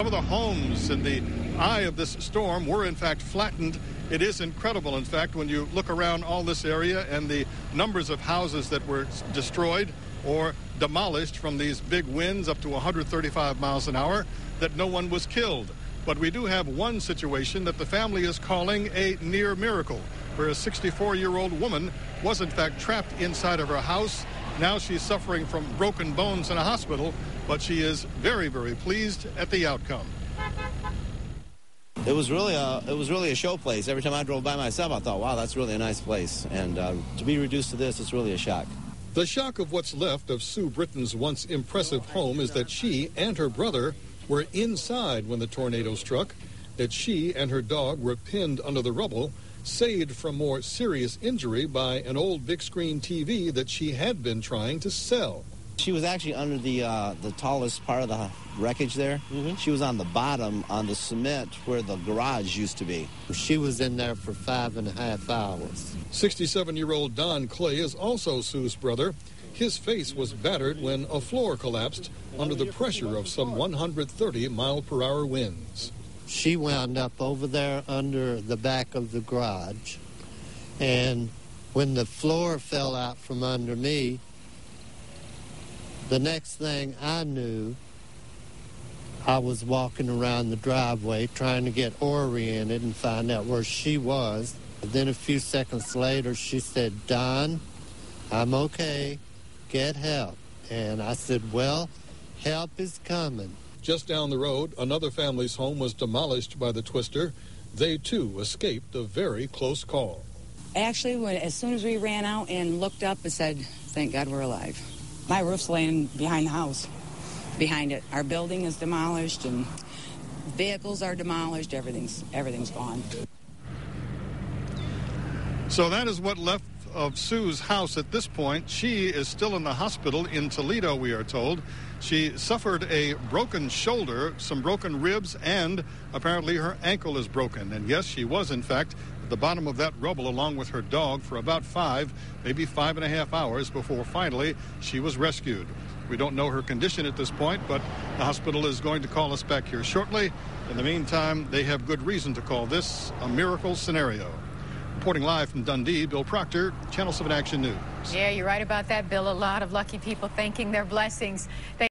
Some of the homes in the eye of this storm were in fact flattened. It is incredible, in fact, when you look around all this area and the numbers of houses that were destroyed or demolished from these big winds up to 135 miles an hour, that no one was killed. But we do have one situation that the family is calling a near miracle, where a 64-year-old woman was in fact trapped inside of her house. Now she's suffering from broken bones in a hospital, but she is very, very pleased at the outcome. It was really a show place. Every time I drove by myself, I thought, wow, that's really a nice place. And to be reduced to this, it's really a shock. The shock of what's left of Sue Britton's once impressive home is that she and her brother were inside when the tornado struck, that she and her dog were pinned under the rubble, saved from more serious injury by an old big screen TV that she had been trying to sell. She was actually under the tallest part of the wreckage there. She was on the bottom on the cement where the garage used to be. She was in there for 5.5 hours. 67-year-old Don Clay is also Sue's brother. His face was battered when a floor collapsed under the pressure of some 130-mile-per-hour winds. She wound up over there under the back of the garage, and when the floor fell out from under me, the next thing I knew, I was walking around the driveway trying to get oriented and find out where she was. Then a few seconds later, she said, "Don, I'm okay. Get help." And I said, "Well, help is coming." Just down the road, another family's home was demolished by the twister. They, too, escaped a very close call. Actually, as soon as we ran out and looked up and said, "Thank God we're alive." My roof's laying behind the house, behind it. Our building is demolished and vehicles are demolished. Everything's gone. So that is what left of Sue's house at this point. She is still in the hospital in Toledo, we are told. She suffered a broken shoulder, some broken ribs, and apparently her ankle is broken. And yes, she was, in fact, at the bottom of that rubble along with her dog for about 5, maybe 5.5 hours before finally she was rescued. We don't know her condition at this point, but the hospital is going to call us back here shortly. In the meantime, they have good reason to call this a miracle scenario. Reporting live from Dundee, Bill Proctor, Channel 7 Action News. Yeah, you're right about that, Bill. A lot of lucky people thanking their blessings.